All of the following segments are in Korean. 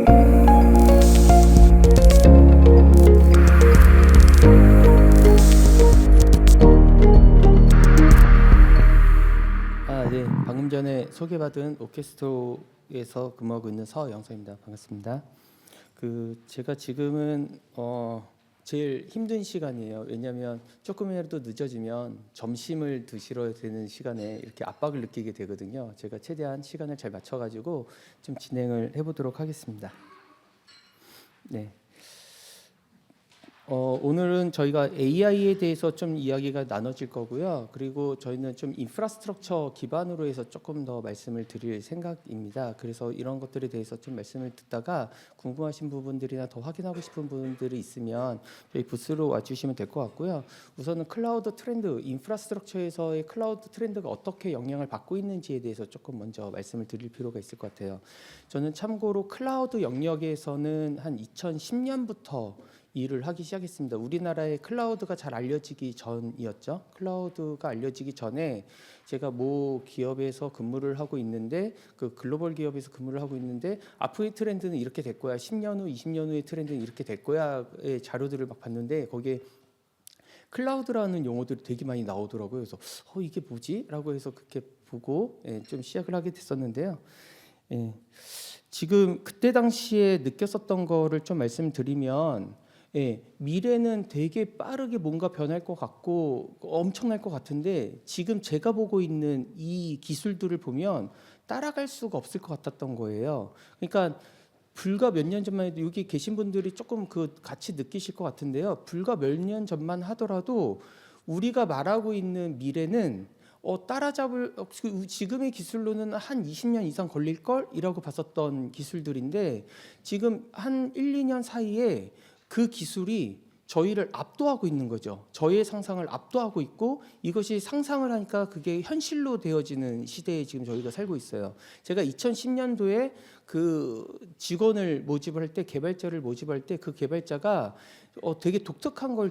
네. 방금 전에 소개받은 오케스트로에서 근무하고 있는 서영서입니다. 반갑습니다. 제가 지금은 제일 힘든 시간이에요. 왜냐하면 조금이라도 늦어지면 점심을 드시러 되는 시간에 이렇게 압박을 느끼게 되거든요. 제가 최대한 시간을 잘 맞춰가지고 좀 진행을 해보도록 하겠습니다. 네. 오늘은 저희가 AI에 대해서 좀 이야기가 나눠질 거고요. 그리고 저희는 좀 인프라스트럭처 기반으로 해서 조금 더 말씀을 드릴 생각입니다. 그래서 이런 것들에 대해서 좀 말씀을 듣다가 궁금하신 부분들이나 더 확인하고 싶은 부분들이 있으면 저희 부스로 와주시면 될 것 같고요. 우선은 클라우드 트렌드, 인프라스트럭처에서의 클라우드 트렌드가 어떻게 영향을 받고 있는지에 대해서 조금 먼저 말씀을 드릴 필요가 있을 것 같아요. 저는 참고로 클라우드 영역에서는 한 2010년부터 일을 하기 시작했습니다. 우리나라의 클라우드가 잘 알려지기 전이었죠. 클라우드가 알려지기 전에 제가 모 기업에서 근무를 하고 있는데 그 글로벌 기업에서 근무를 하고 있는데 앞으로의 트렌드는 이렇게 될 거야. 10년 후, 20년 후의 트렌드는 이렇게 될 거야의 자료들을 막 봤는데 거기에 클라우드라는 용어들이 되게 많이 나오더라고요. 그래서 이게 뭐지? 라고 해서 그렇게 보고 좀 시작을 하게 됐었는데요. 지금 그때 당시에 느꼈었던 거를 좀 말씀드리면 미래는 되게 빠르게 뭔가 변할 것 같고 엄청날 것 같은데 지금 제가 보고 있는 이 기술들을 보면 따라갈 수가 없을 것 같았던 거예요. 그러니까 불과 몇 년 전만 해도 여기 계신 분들이 조금 같이 느끼실 것 같은데요. 불과 몇 년 전만 하더라도 우리가 말하고 있는 미래는 따라잡을 지금의 기술로는 한 20년 이상 걸릴 걸이라고 봤었던 기술들인데 지금 한 1, 2년 사이에 그 기술이 저희를 압도하고 있는 거죠. 저의 상상을 압도하고 있고 이것이 상상을 하니까 그게 현실로 되어지는 시대에 지금 저희가 살고 있어요. 제가 2010년도에 그 직원을 모집을 할 때 개발자를 모집할 때 그 개발자가 되게 독특한 걸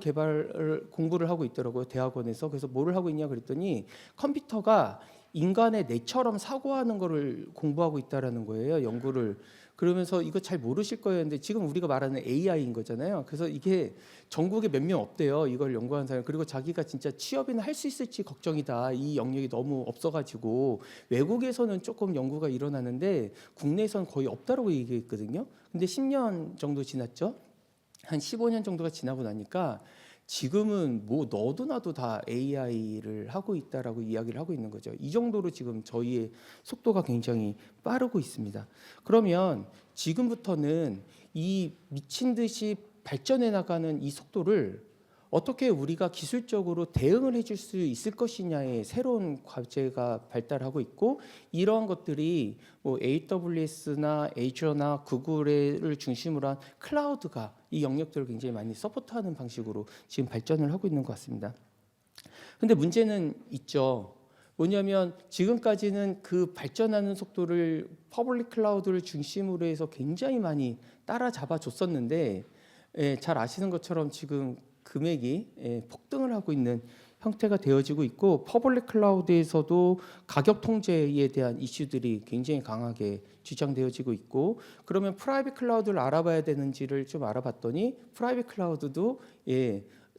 공부를 하고 있더라고요. 대학원에서. 그래서 뭐를 하고 있냐 그랬더니 컴퓨터가 인간의 뇌처럼 사고하는 거를 공부하고 있다라는 거예요. 연구를. 그러면서 이거 잘 모르실 거예요. 근데 지금 우리가 말하는 AI인 거잖아요. 그래서 이게 전국에 몇 명 없대요. 이걸 연구하는 사람. 그리고 자기가 진짜 취업이나 할 수 있을지 걱정이다. 이 영역이 너무 없어가지고 외국에서는 조금 연구가 일어나는데 국내에서는 거의 없다라고 얘기했거든요. 근데 10년 정도 지났죠. 한 15년 정도가 지나고 나니까 지금은 뭐 너도 나도 다 AI를 하고 있다라고 이야기를 하고 있는 거죠. 이 정도로 지금 저희의 속도가 굉장히 빠르고 있습니다. 그러면 지금부터는 이 미친 듯이 발전해 나가는 이 속도를 어떻게 우리가 기술적으로 대응을 해줄 수 있을 것이냐의 새로운 과제가 발달하고 있고 이러한 것들이 뭐 AWS나 Azure나 구글을 중심으로 한 클라우드가 이 영역들을 굉장히 많이 서포트하는 방식으로 지금 발전을 하고 있는 것 같습니다. 근데 문제는 있죠. 뭐냐면 지금까지는 그 발전하는 속도를 퍼블릭 클라우드를 중심으로 해서 굉장히 많이 따라잡아 줬었는데 잘 아시는 것처럼 지금 금액이 폭등을 하고 있는 형태가 되어지고 있고 퍼블릭 클라우드에서도 가격 통제에 대한 이슈들이 굉장히 강하게 주장되어지고 있고 그러면 프라이빗 클라우드를 알아봐야 되는지를 좀 알아봤더니 프라이빗 클라우드도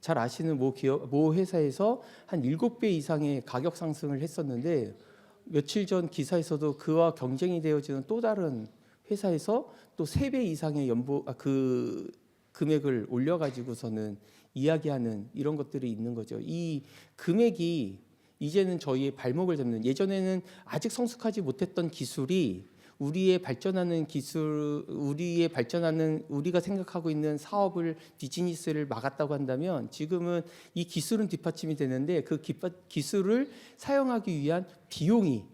잘 아시는 모 회사에서 한 7배 이상의 가격 상승을 했었는데 며칠 전 기사에서도 그와 경쟁이 되어지는 또 다른 회사에서 또 3배 이상의 금액을 올려가지고서는 이야기하는 이런 것들이 있는 거죠. 이 금액이 이제는 저희의 발목을 잡는 예전에는 아직 성숙하지 못했던 기술이 우리의 발전하는 우리가 생각하고 있는 사업을 비즈니스를 막았다고 한다면 지금은 이 기술은 뒷받침이 되는데 그 기술을 사용하기 위한 비용이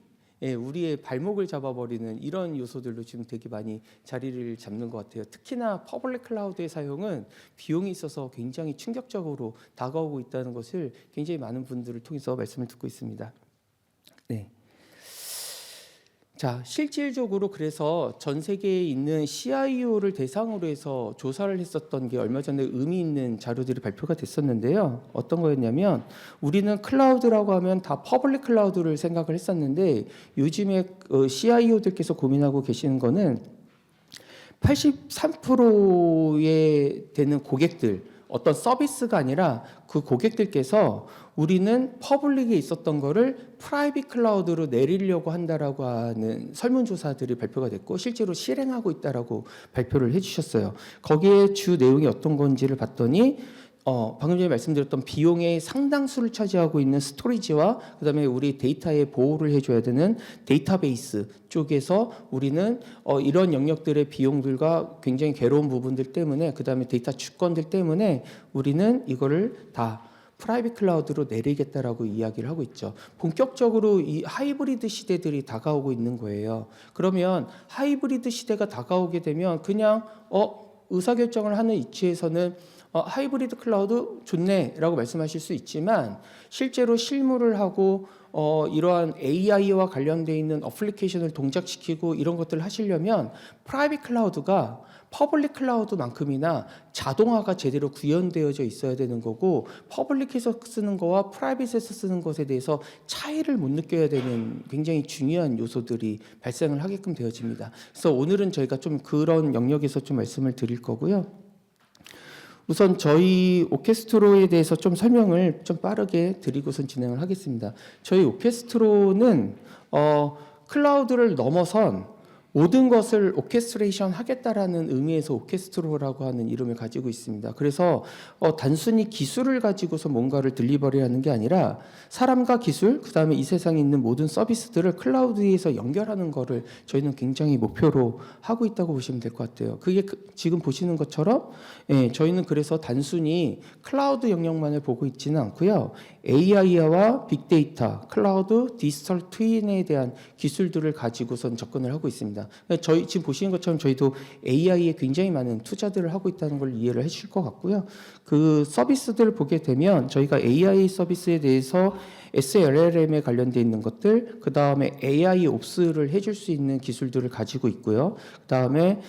우리의 발목을 잡아버리는 이런 요소들로 지금 되게 많이 자리를 잡는 것 같아요. 특히나 퍼블릭 클라우드의 사용은 비용이 있어서 굉장히 충격적으로 다가오고 있다는 것을 굉장히 많은 분들을 통해서 말씀을 듣고 있습니다. 네. 자, 실질적으로 그래서 전 세계에 있는 CIO를 대상으로 해서 조사를 했었던 게 얼마 전에 의미 있는 자료들이 발표가 됐었는데요. 어떤 거였냐면 우리는 클라우드라고 하면 다 퍼블릭 클라우드를 생각을 했었는데 요즘에 CIO들께서 고민하고 계시는 거는 83%에 되는 고객들, 어떤 서비스가 아니라 그 고객들께서 우리는 퍼블릭에 있었던 거를 프라이빗 클라우드로 내리려고 한다라고 하는 설문조사들이 발표가 됐고 실제로 실행하고 있다라고 발표를 해주셨어요. 거기에 주 내용이 어떤 건지를 봤더니 방금 전에 말씀드렸던 비용의 상당수를 차지하고 있는 스토리지와 그다음에 우리 데이터의 보호를 해줘야 되는 데이터베이스 쪽에서 우리는 이런 영역들의 비용들과 굉장히 괴로운 부분들 때문에 그다음에 데이터 주권들 때문에 우리는 이거를 다 프라이빗 클라우드로 내리겠다라고 이야기를 하고 있죠. 본격적으로 이 하이브리드 시대들이 다가오고 있는 거예요. 그러면 하이브리드 시대가 다가오게 되면 그냥 의사결정을 하는 위치에서는 하이브리드 클라우드 좋네라고 말씀하실 수 있지만 실제로 실무를 하고 이러한 AI와 관련되어 있는 어플리케이션을 동작시키고 이런 것들을 하시려면 프라이빗 클라우드가 퍼블릭 클라우드만큼이나 자동화가 제대로 구현되어져 있어야 되는 거고 퍼블릭에서 쓰는 거와 프라이빗에서 쓰는 것에 대해서 차이를 못 느껴야 되는 굉장히 중요한 요소들이 발생을 하게끔 되어집니다. 그래서 오늘은 저희가 좀 그런 영역에서 좀 말씀을 드릴 거고요. 우선 저희 오케스트로에 대해서 좀 설명을 좀 빠르게 드리고선 진행을 하겠습니다. 저희 오케스트로는 클라우드를 넘어선 모든 것을 오케스트레이션 하겠다라는 의미에서 오케스트로라고 하는 이름을 가지고 있습니다. 그래서 단순히 기술을 가지고서 뭔가를 딜리버리하는 게 아니라 사람과 기술, 그다음에 이 세상에 있는 모든 서비스들을 클라우드에서 연결하는 거를 저희는 굉장히 목표로 하고 있다고 보시면 될 것 같아요. 그게 지금 보시는 것처럼 저희는 그래서 단순히 클라우드 영역만을 보고 있지는 않고요. AI와 빅데이터, 클라우드, 디지털 트윈에 대한 기술들을 가지고선 접근을 하고 있습니다. 저희 지금 보시는 것처럼 저희도 AI에 굉장히 많은 투자들을 하고 있다는 걸 이해를 해주실 것 같고요. 그 서비스들을 보게 되면 저희가 AI 서비스에 대해서 SLLM에 관련되어 있는 것들, 그 다음에 AI 옵스를 해줄 수 있는 기술들을 가지고 있고요. 그 다음에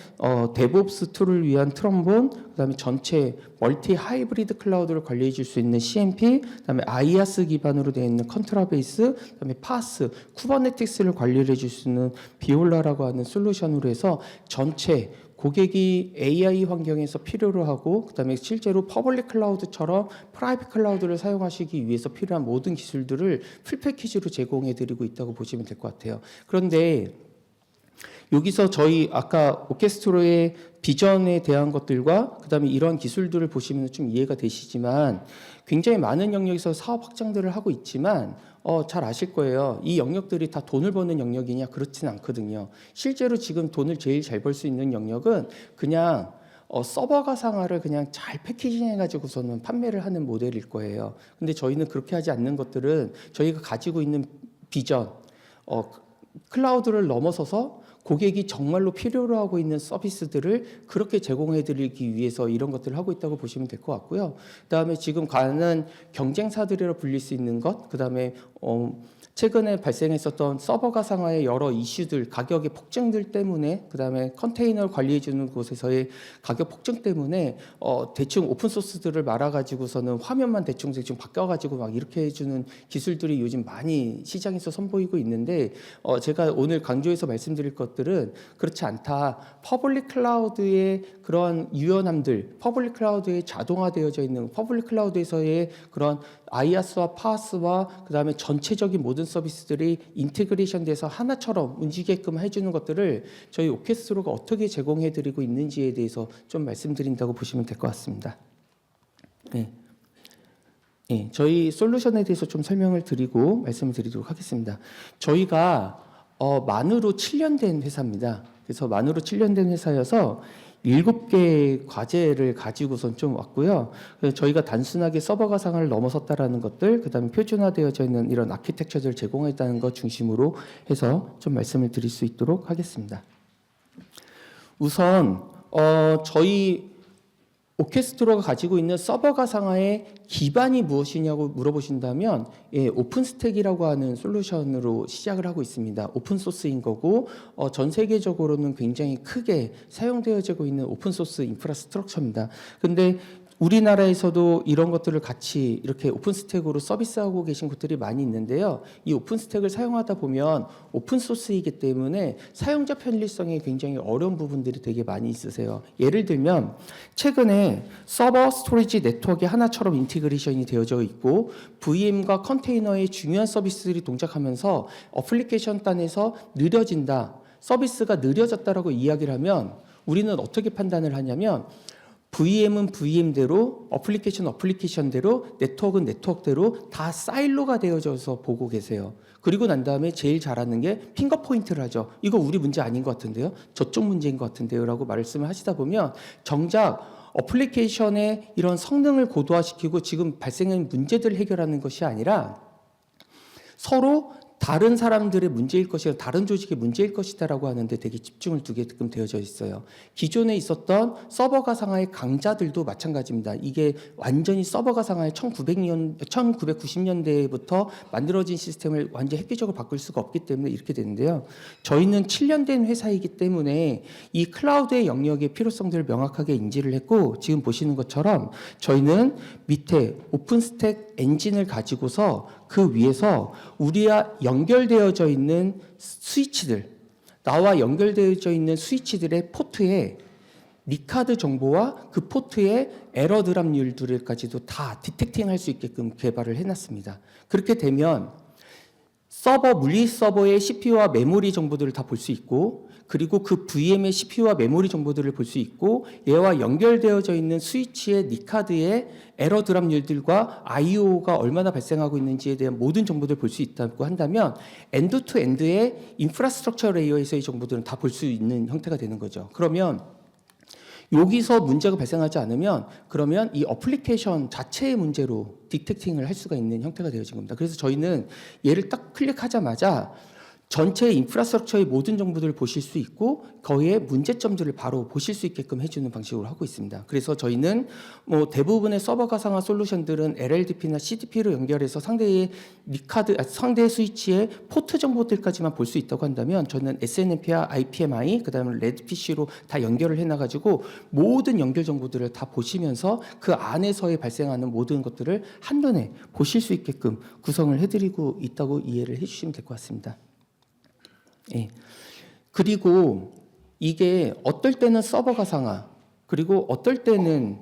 데브옵스 툴을 위한 트럼본, 그 다음에 전체 멀티 하이브리드 클라우드를 관리해 줄 수 있는 CMP, 그 다음에 아이아스 기반으로 되어 있는 컨트라베이스, 그 다음에 파스, 쿠버네티스를 관리를 해줄 수 있는 비올라라고 하는 솔루션으로 해서 전체 고객이 AI 환경에서 필요로 하고 그다음에 실제로 퍼블릭 클라우드처럼 프라이빗 클라우드를 사용하시기 위해서 필요한 모든 기술들을 풀 패키지로 제공해 드리고 있다고 보시면 될 것 같아요. 그런데 여기서 저희 아까 오케스트로의 비전에 대한 것들과 그다음에 이런 기술들을 보시면 좀 이해가 되시지만 굉장히 많은 영역에서 사업 확장들을 하고 있지만 잘 아실 거예요. 이 영역들이 다 돈을 버는 영역이냐? 그렇진 않거든요. 실제로 지금 돈을 제일 잘 벌 수 있는 영역은 그냥 서버 가상화를 그냥 잘 패키징해 가지고서는 판매를 하는 모델일 거예요. 근데 저희는 그렇게 하지 않는 것들은 저희가 가지고 있는 비전, 클라우드를 넘어서서 고객이 정말로 필요로 하고 있는 서비스들을 그렇게 제공해 드리기 위해서 이런 것들을 하고 있다고 보시면 될 것 같고요. 그다음에 지금 가는 경쟁사들이라 불릴 수 있는 것, 그다음에 최근에 발생했었던 서버 가상화의 여러 이슈들, 가격의 폭증들 때문에, 그다음에 컨테이너를 관리해 주는 곳에서의 가격 폭증 때문에 대충 오픈 소스들을 말아 가지고서는 화면만 대충 바꿔 가지고 막 이렇게 해 주는 기술들이 요즘 많이 시장에서 선보이고 있는데 제가 오늘 강조해서 말씀드릴 것들은 그렇지 않다. 퍼블릭 클라우드의 그런 유연함들, 퍼블릭 클라우드에 자동화되어져 있는 퍼블릭 클라우드에서의 그런 아이아스와 파스와 그다음에 전체적인 모든 서비스들이 인테그레이션 돼서 하나처럼 움직이게끔 해주는 것들을 저희 오케스트로가 어떻게 제공해드리고 있는지에 대해서 좀 말씀드린다고 보시면 될 것 같습니다. 네. 저희 솔루션에 대해서 좀 설명을 드리고 말씀을 드리도록 하겠습니다. 저희가 만으로 7년 된 회사입니다. 그래서 만으로 7년 된 회사여서 7개 과제를 가지고선 좀 왔고요. 그래서 저희가 단순하게 서버 가상화를 넘어섰다라는 것들, 그다음에 표준화되어져 있는 이런 아키텍처들을 제공했다는 것 중심으로 해서 좀 말씀을 드릴 수 있도록 하겠습니다. 우선 저희 오케스트로가 가지고 있는 서버 가상화의 기반이 무엇이냐고 물어보신다면 오픈스택이라고 하는 솔루션으로 시작을 하고 있습니다. 오픈소스인 거고 전 세계적으로는 굉장히 크게 사용되어지고 있는 오픈소스 인프라스트럭처입니다. 근데 우리나라에서도 이런 것들을 같이 이렇게 오픈스택으로 서비스하고 계신 곳들이 많이 있는데요. 이 오픈스택을 사용하다 보면 오픈소스이기 때문에 사용자 편리성에 굉장히 어려운 부분들이 되게 많이 있으세요. 예를 들면 최근에 서버 스토리지 네트워크에 하나처럼 인티그레이션이 되어져 있고 VM과 컨테이너의 중요한 서비스들이 동작하면서 어플리케이션 단에서 느려진다, 서비스가 느려졌다라고 이야기를 하면 우리는 어떻게 판단을 하냐면 VM은 VM대로, 어플리케이션대로, 네트워크는 네트워크대로 다 사일로가 되어져서 보고 계세요. 그리고 난 다음에 제일 잘하는 게 핑거 포인트를 하죠. 이거 우리 문제 아닌 것 같은데요. 저쪽 문제인 것 같은데요. 라고 말씀을 하시다 보면 정작 어플리케이션의 이런 성능을 고도화시키고 지금 발생한 문제들을 해결하는 것이 아니라 서로 다른 사람들의 문제일 것이다, 다른 조직의 문제일 것이다라고 하는데 되게 집중을 두게끔 되어져 있어요. 기존에 있었던 서버 가상화의 강자들도 마찬가지입니다. 이게 완전히 서버 가상화의 1990년대부터 만들어진 시스템을 완전히 획기적으로 바꿀 수가 없기 때문에 이렇게 되는데요. 저희는 7년 된 회사이기 때문에 이 클라우드의 영역의 필요성들을 명확하게 인지를 했고 지금 보시는 것처럼 저희는 밑에 오픈스택 엔진을 가지고서 그 위에서 우리와 연결되어져 있는 스위치들, 나와 연결되어져 있는 스위치들의 포트에 니카드 정보와 그 포트의 에러 드랍률들까지도 다 디텍팅할 수 있게끔 개발을 해놨습니다. 그렇게 되면 물리 서버의 CPU와 메모리 정보들을 다 볼 수 있고 그리고 그 VM의 CPU와 메모리 정보들을 볼 수 있고 얘와 연결되어져 있는 스위치의 니카드의 에러 드랍률들과 IO가 얼마나 발생하고 있는지에 대한 모든 정보들을 볼 수 있다고 한다면 엔드 투 엔드의 인프라스트럭처 레이어에서의 정보들은 다 볼 수 있는 형태가 되는 거죠. 그러면 여기서 문제가 발생하지 않으면 그러면 이 어플리케이션 자체의 문제로 디텍팅을 할 수가 있는 형태가 되어진 겁니다. 그래서 저희는 얘를 딱 클릭하자마자 전체 인프라스트럭처의 모든 정보들을 보실 수 있고 거기에 문제점들을 바로 보실 수 있게끔 해주는 방식으로 하고 있습니다. 그래서 저희는 뭐 대부분의 서버 가상화 솔루션들은 LLDP나 CDP로 연결해서 상대의 상대 스위치의 포트 정보들까지만 볼 수 있다고 한다면 저는 SNMP와 IPMI 그다음에 레드PC로 다 연결을 해놔가지고 모든 연결 정보들을 다 보시면서 그 안에서의 발생하는 모든 것들을 한눈에 보실 수 있게끔 구성을 해드리고 있다고 이해를 해주시면 될 것 같습니다. 예. 그리고 이게 어떨 때는 서버 가상화, 그리고 어떨 때는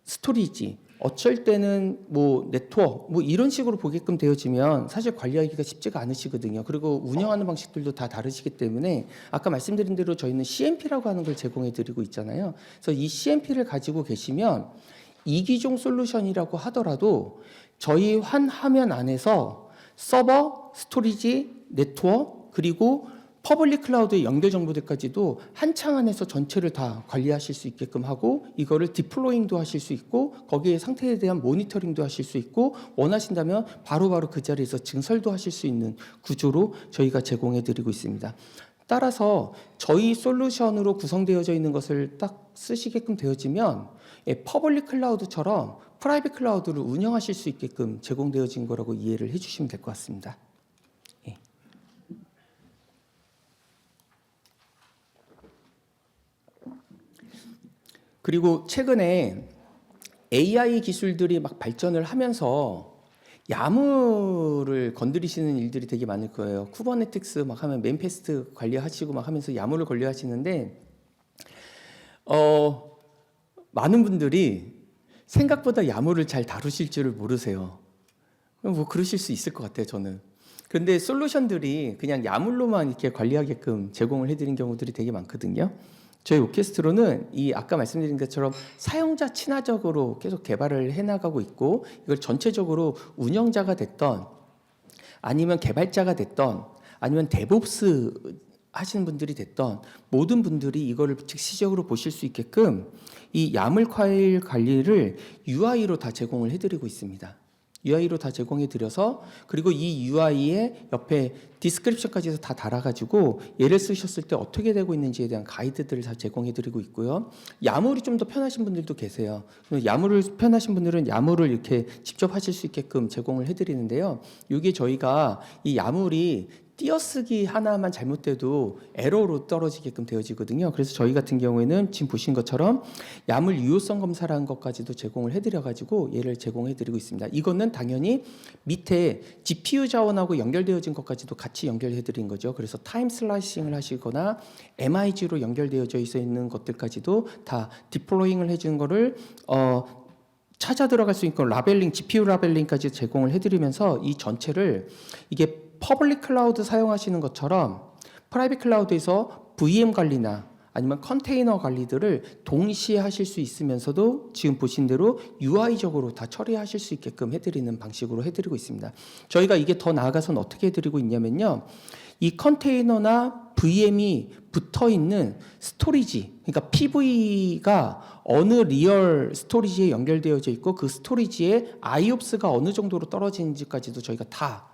스토리지, 어쩔 때는 뭐 네트워크, 뭐 이런 식으로 보게끔 되어지면 사실 관리하기가 쉽지가 않으시거든요. 그리고 운영하는 방식들도 다 다르시기 때문에 아까 말씀드린 대로 저희는 CMP라고 하는 걸 제공해 드리고 있잖아요. 그래서 이 CMP를 가지고 계시면 이기종 솔루션이라고 하더라도 저희 한 화면 안에서 서버, 스토리지, 네트워크 그리고 퍼블릭 클라우드의 연결 정보들까지도 한 창 안에서 전체를 다 관리하실 수 있게끔 하고 이거를 디플로잉도 하실 수 있고 거기에 상태에 대한 모니터링도 하실 수 있고 원하신다면 바로바로 그 자리에서 증설도 하실 수 있는 구조로 저희가 제공해 드리고 있습니다. 따라서 저희 솔루션으로 구성되어져 있는 것을 딱 쓰시게끔 되어지면 퍼블릭 클라우드처럼 프라이빗 클라우드를 운영하실 수 있게끔 제공되어진 거라고 이해를 해주시면 될 것 같습니다. 예. 그리고 최근에 AI 기술들이 막 발전을 하면서 야무를 건드리시는 일들이 되게 많을 거예요. 쿠버네티스 막 하면 맨페스트 관리하시고 막 하면서 야무를 관리하시는데 많은 분들이 생각보다 야무를 잘 다루실 줄을 모르세요. 뭐 그러실 수 있을 것 같아요, 저는. 그런데 솔루션들이 그냥 야물로만 이렇게 관리하게끔 제공을 해드린 경우들이 되게 많거든요. 저희 오케스트로는 이 아까 말씀드린 것처럼 사용자 친화적으로 계속 개발을 해나가고 있고 이걸 전체적으로 운영자가 됐던 아니면 개발자가 됐던 아니면 데브옵스 하시는 분들이 됐던 모든 분들이 이거를 즉시적으로 보실 수 있게끔 이 야물 파일 관리를 UI로 다 제공을 해드리고 있습니다. UI로 다 제공해 드려서 그리고 이 UI에 옆에 디스크립션까지 다 달아가지고 얘를 쓰셨을 때 어떻게 되고 있는지에 대한 가이드들을 다 제공해 드리고 있고요. 야물이 좀 더 편하신 분들도 계세요. 야물을 편하신 분들은 야물을 이렇게 직접 하실 수 있게끔 제공을 해 드리는데요. 이게 저희가 이 야물이 띄어쓰기 하나만 잘못돼도 에러로 떨어지게끔 되어지거든요. 그래서 저희 같은 경우에는 지금 보신 것처럼 야물 유효성 검사라는 것까지도 제공을 해드려가지고 얘를 제공해드리고 있습니다. 이거는 당연히 밑에 GPU 자원하고 연결되어진 것까지도 같이 연결해드린 거죠. 그래서 타임 슬라이싱을 하시거나 MIG로 연결되어져 있는 것들까지도 다 디플로잉을 해주는 거를 찾아 들어갈 수 있는 라벨링, GPU 라벨링까지 제공을 해드리면서 이 전체를 이게 퍼블릭 클라우드 사용하시는 것처럼 프라이빗 클라우드에서 VM 관리나 아니면 컨테이너 관리들을 동시에 하실 수 있으면서도 지금 보신 대로 UI적으로 다 처리하실 수 있게끔 해드리는 방식으로 해드리고 있습니다. 저희가 이게 더 나아가서는 어떻게 해드리고 있냐면요. 이 컨테이너나 VM이 붙어 있는 스토리지, 그러니까 PV가 어느 리얼 스토리지에 연결되어져 있고 그 스토리지에 IOPS가 어느 정도로 떨어지는지까지도 저희가 다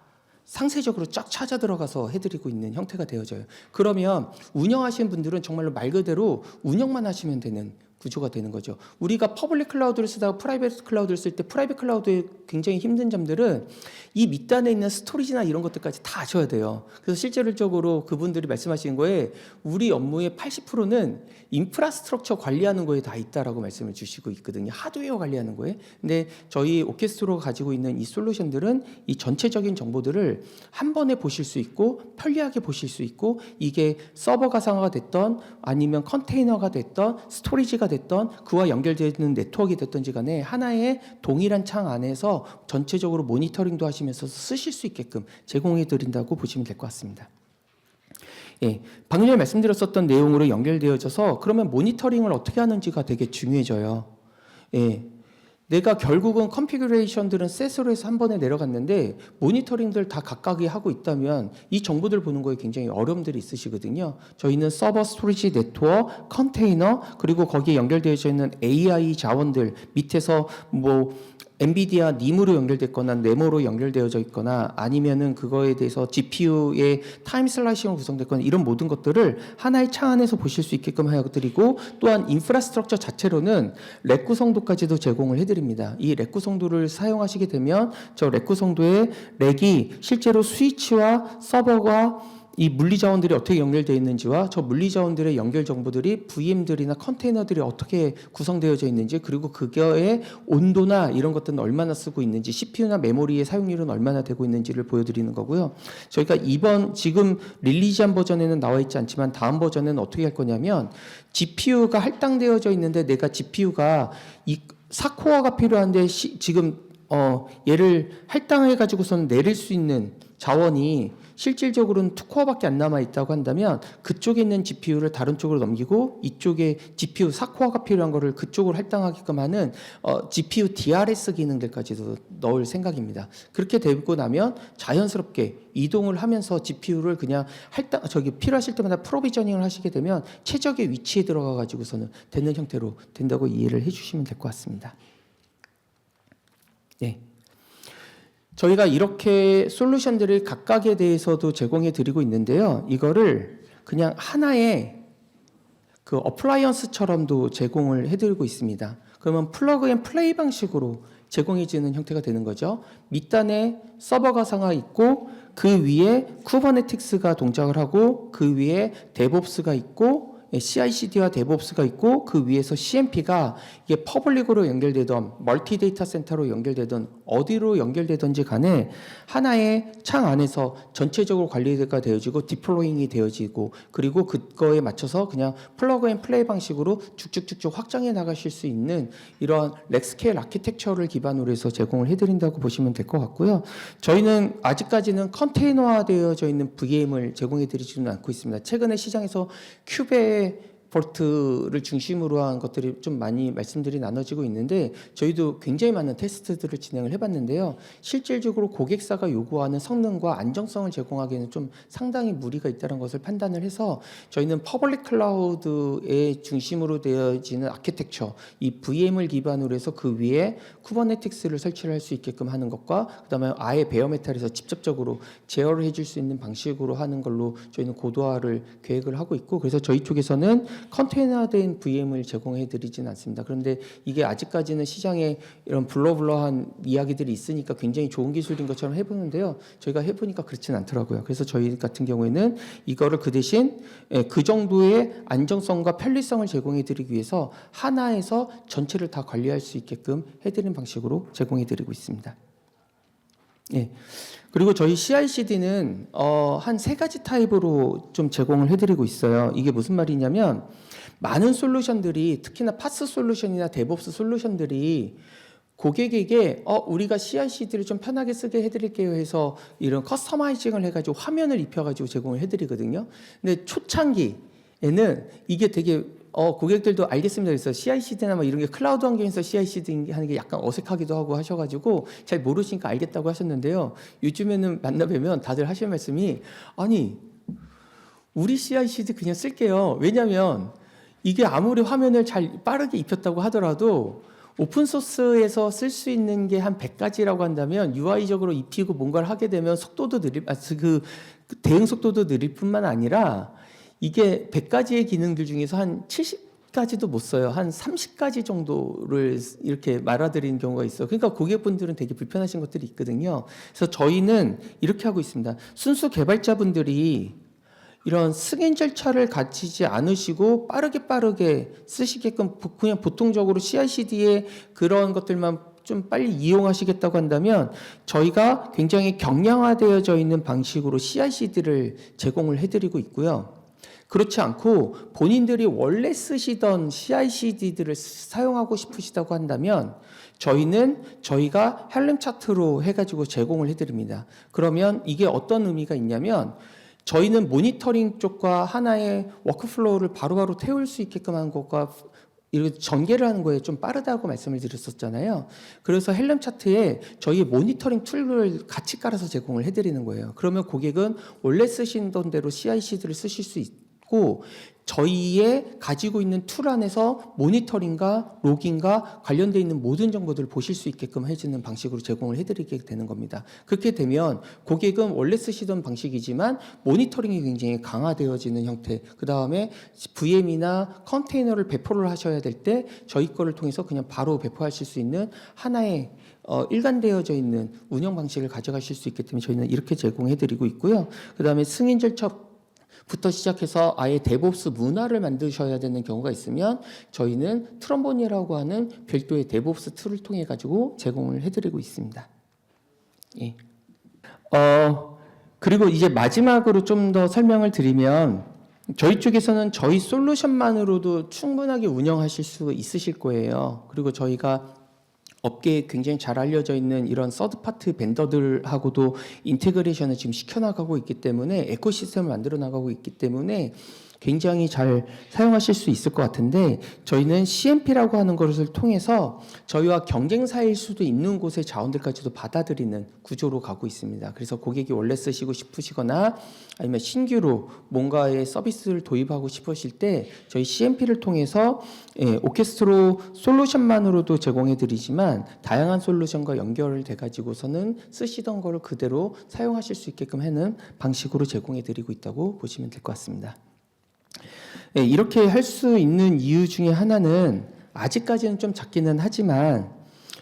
상세적으로 쫙 찾아 들어가서 해드리고 있는 형태가 되어져요. 그러면 운영하시는 분들은 정말로 말 그대로 운영만 하시면 되는 구조가 되는 거죠. 우리가 퍼블릭 클라우드를 쓰다가 프라이빗 클라우드를 쓸 때 프라이빗 클라우드의 굉장히 힘든 점들은 이 밑단에 있는 스토리지나 이런 것들까지 다 아셔야 돼요. 그래서 실질적으로 그분들이 말씀하시는 거에 우리 업무의 80%는 인프라스트럭처 관리하는 거에 다 있다라고 말씀을 주시고 있거든요. 하드웨어 관리하는 거에. 근데 저희 오케스트로가 가지고 있는 이 솔루션들은 이 전체적인 정보들을 한 번에 보실 수 있고 편리하게 보실 수 있고 이게 서버 가상화가 됐던 아니면 컨테이너가 됐던 스토리지가 됐던 그와 연결되는 네트워크가 됐던지 간에 하나의 동일한 창 안에서 전체적으로 모니터링도 하시면서 쓰실 수 있게끔 제공해 드린다고 보시면 될 것 같습니다. 예, 방금 전에 말씀드렸었던 내용으로 연결되어져서 그러면 모니터링을 어떻게 하는지가 되게 중요해져요. 예, 내가 결국은 컨피그레이션들은 셋으로 해서 한 번에 내려갔는데 모니터링들 다 각각이 하고 있다면 이 정보들 보는 거에 굉장히 어려움들이 있으시거든요. 저희는 서버, 스토리지, 네트워크, 컨테이너 그리고 거기에 연결되어져 있는 AI 자원들 밑에서 뭐 엔비디아 님으로 연결됐거나 네모로 연결되어져 있거나 아니면은 그거에 대해서 GPU의 타임 슬라이싱으로 구성됐거나 이런 모든 것들을 하나의 창 안에서 보실 수 있게끔 해드리고 또한 인프라스트럭처 자체로는 렉 구성도까지도 제공을 해드립니다. 이 렉 구성도를 사용하시게 되면 저 렉 구성도의 렉이 실제로 스위치와 서버가 이 물리 자원들이 어떻게 연결되어 있는지와 저 물리 자원들의 연결 정보들이 VM들이나 컨테이너들이 어떻게 구성되어져 있는지 그리고 그거의 온도나 이런 것들은 얼마나 쓰고 있는지 CPU나 메모리의 사용률은 얼마나 되고 있는지를 보여드리는 거고요. 저희가 지금 릴리즈한 버전에는 나와 있지 않지만 다음 버전에는 어떻게 할 거냐면 GPU가 할당되어져 있는데 내가 GPU가 이 4코어가 필요한데 지금 얘를 할당해 가지고서는 내릴 수 있는 자원이 실질적으로는 2코어밖에 안 남아 있다고 한다면 그쪽에 있는 GPU를 다른 쪽으로 넘기고 이쪽에 GPU 4코어가 필요한 거를 그쪽으로 할당하게끔 하는 GPU DRS 기능들까지도 넣을 생각입니다. 그렇게 되고 나면 자연스럽게 이동을 하면서 GPU를 그냥 필요하실 때마다 프로비저닝을 하시게 되면 최적의 위치에 들어가 가지고서는 되는 형태로 된다고 이해를 해주시면 될 것 같습니다. 네. 저희가 이렇게 솔루션들을 각각에 대해서도 제공해 드리고 있는데요. 이거를 그냥 하나의 그 어플라이언스처럼도 제공을 해 드리고 있습니다. 그러면 플러그 앤 플레이 방식으로 제공해 주는 형태가 되는 거죠. 밑단에 서버 가상화 있고 그 위에 쿠버네티스가 동작을 하고 그 위에 데브옵스가 있고 CI/CD와 데브옵스가 있고 그 위에서 CMP가 이게 퍼블릭으로 연결되던 멀티 데이터 센터로 연결되던 어디로 연결되든지 간에 하나의 창 안에서 전체적으로 관리가 되어지고 디플로잉이 되어지고 그리고 그거에 맞춰서 그냥 플러그 앤 플레이 방식으로 쭉쭉쭉쭉 확장해 나가실 수 있는 이런 렉스케일 아키텍처를 기반으로 해서 제공을 해드린다고 보시면 될 것 같고요. 저희는 아직까지는 컨테이너화되어져 있는 VM을 제공해 드리지는 않고 있습니다. 최근에 시장에서 큐베 볼트를 중심으로 한 것들이 좀 많이 말씀들이 나눠지고 있는데 저희도 굉장히 많은 테스트들을 진행을 해봤는데요. 실질적으로 고객사가 요구하는 성능과 안정성을 제공하기에는 좀 상당히 무리가 있다는 것을 판단을 해서 저희는 퍼블릭 클라우드의 중심으로 되어지는 아키텍처, 이 VM을 기반으로 해서 그 위에 쿠버네티스를 설치를 할 수 있게끔 하는 것과 그다음에 아예 베어메탈에서 직접적으로 제어를 해줄 수 있는 방식으로 하는 걸로 저희는 고도화를 계획을 하고 있고 그래서 저희 쪽에서는 컨테이너된 VM을 제공해 드리진 않습니다. 그런데 이게 아직까지는 시장에 이런 블러블러한 이야기들이 있으니까 굉장히 좋은 기술인 것처럼 해보는데요. 저희가 해보니까 그렇진 않더라고요. 그래서 저희 같은 경우에는 이거를 그 대신 그 정도의 안정성과 편리성을 제공해 드리기 위해서 하나에서 전체를 다 관리할 수 있게끔 해드리는 방식으로 제공해 드리고 있습니다. 예. 그리고 저희 CI/CD는 한 세 가지 타입으로 좀 제공을 해드리고 있어요. 이게 무슨 말이냐면 많은 솔루션들이 특히나 파스 솔루션이나 데브옵스 솔루션들이 고객에게 우리가 CI/CD를 좀 편하게 쓰게 해드릴게요 해서 이런 커스터마이징을 해가지고 화면을 입혀가지고 제공을 해드리거든요. 근데 초창기에는 이게 되게 고객들도 알겠습니다. 그래서 CI/CD나 뭐 이런 게 클라우드 환경에서 CI/CD 하는 게 약간 어색하기도 하고 하셔가지고 잘 모르시니까 알겠다고 하셨는데요. 요즘에는 만나 뵈면 다들 하시는 말씀이 아니 우리 CI/CD 그냥 쓸게요. 왜냐하면 이게 아무리 화면을 잘 빠르게 입혔다고 하더라도 오픈소스에서 쓸 수 있는 게 한 100가지라고 한다면 UI적으로 입히고 뭔가를 하게 되면 속도도 그 대응 속도도 느릴 뿐만 아니라 이게 100가지의 기능들 중에서 한 70가지도 못 써요. 한 30가지 정도를 이렇게 말아드리는 경우가 있어요. 그러니까 고객분들은 되게 불편하신 것들이 있거든요. 그래서 저희는 이렇게 하고 있습니다. 순수 개발자분들이 이런 승인 절차를 갖추지 않으시고 빠르게 쓰시게끔 그냥 보통적으로 CI/CD의 그런 것들만 좀 빨리 이용하시겠다고 한다면 저희가 굉장히 경량화되어져 있는 방식으로 CI/CD를 제공을 해드리고 있고요. 그렇지 않고 본인들이 원래 쓰시던 CI/CD들을 사용하고 싶으시다고 한다면 저희는 저희가 헬름 차트로 해가지고 제공을 해드립니다. 그러면 이게 어떤 의미가 있냐면 저희는 모니터링 쪽과 하나의 워크플로우를 바로바로 태울 수 있게끔 한 것과 이렇게 전개를 하는 거에 좀 빠르다고 말씀을 드렸었잖아요. 그래서 헬름 차트에 저희 모니터링 툴을 같이 깔아서 제공을 해드리는 거예요. 그러면 고객은 원래 쓰시던 대로 CI/CD를 쓰실 수 있고 저희의 가지고 있는 툴 안에서 모니터링과 로깅과 관련되어 있는 모든 정보들을 보실 수 있게끔 해주는 방식으로 제공을 해드리게 되는 겁니다. 그렇게 되면 고객은 원래 쓰시던 방식이지만 모니터링이 굉장히 강화되어지는 형태, 그 다음에 VM이나 컨테이너를 배포를 하셔야 될 때 저희 거를 통해서 그냥 바로 배포하실 수 있는 하나의 일관되어져 있는 운영 방식을 가져가실 수 있기 때문에 저희는 이렇게 제공해드리고 있고요. 그 다음에 승인 절차부터 시작해서 아예 데브옵스 문화를 만드셔야 되는 경우가 있으면 저희는 트럼본이라고 하는 별도의 데브옵스 툴을 통해 가지고 제공을 해드리고 있습니다. 예. 그리고 이제 마지막으로 좀 더 설명을 드리면 저희 쪽에서는 저희 솔루션만으로도 충분하게 운영하실 수 있으실 거예요. 그리고 저희가 업계에 굉장히 잘 알려져 있는 이런 서드파트 벤더들하고도 인테그레이션을 지금 시켜나가고 있기 때문에 에코시스템을 만들어 나가고 있기 때문에 굉장히 잘 사용하실 수 있을 것 같은데 저희는 CMP라고 하는 것을 통해서 저희와 경쟁사일 수도 있는 곳의 자원들까지도 받아들이는 구조로 가고 있습니다. 그래서 고객이 원래 쓰시고 싶으시거나 아니면 신규로 뭔가의 서비스를 도입하고 싶으실 때 저희 CMP를 통해서 오케스트로 솔루션만으로도 제공해 드리지만 다양한 솔루션과 연결돼 가지고서는 쓰시던 거를 그대로 사용하실 수 있게끔 하는 방식으로 제공해 드리고 있다고 보시면 될 것 같습니다. 이렇게 할 수 있는 이유 중에 하나는 아직까지는 좀 작기는 하지만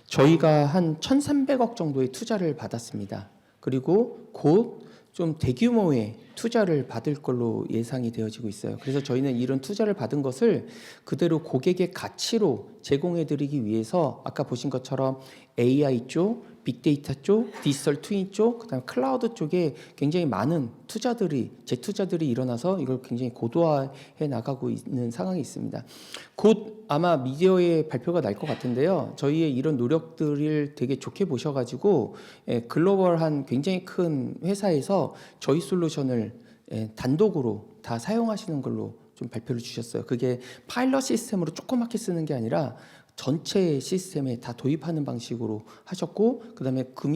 저희가 한 1,300억 정도의 투자를 받았습니다. 그리고 곧 좀 대규모의 투자를 받을 걸로 예상이 되어지고 있어요. 그래서 저희는 이런 투자를 받은 것을 그대로 고객의 가치로 제공해 드리기 위해서 아까 보신 것처럼 AI 쪽, 빅데이터 쪽, 디지털 트윈 쪽, 그다음에 클라우드 쪽에 굉장히 많은 재투자들이 일어나서 이걸 굉장히 고도화해 나가고 있는 상황이 있습니다. 곧 아마 미디어에 발표가 날 것 같은데요. 저희의 이런 노력들을 되게 좋게 보셔가지고 글로벌한 굉장히 큰 회사에서 저희 솔루션을 단독으로 다 사용하시는 걸로 좀 발표를 주셨어요. 그게 파일럿 시스템으로 조그맣게 쓰는 게 아니라 전체 시스템에 다 도입하는 방식으로 하셨고, 그다음에 그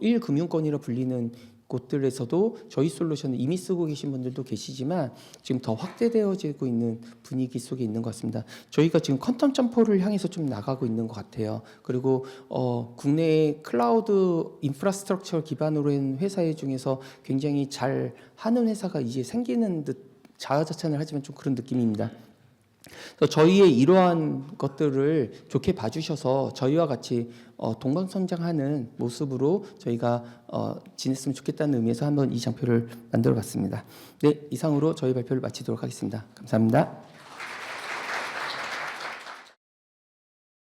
1금융권이라 불리는 곳들에서도 저희 솔루션을 이미 쓰고 계신 분들도 계시지만 지금 더 확대되어지고 있는 분위기 속에 있는 것 같습니다. 저희가 지금 퀀텀 점포를 향해서 좀 나가고 있는 것 같아요. 그리고 국내의 클라우드 인프라스트럭처 기반으로 한 회사 중에서 굉장히 잘 하는 회사가 이제 생기는 듯 자화자찬을 하지만 좀 그런 느낌입니다. 그래서 저희의 이러한 것들을 좋게 봐주셔서 저희와 같이 동방성장하는 모습으로 저희가 지냈으면 좋겠다는 의미에서 한번 이 장표를 만들어봤습니다. 네, 이상으로 저희 발표를 마치도록 하겠습니다. 감사합니다.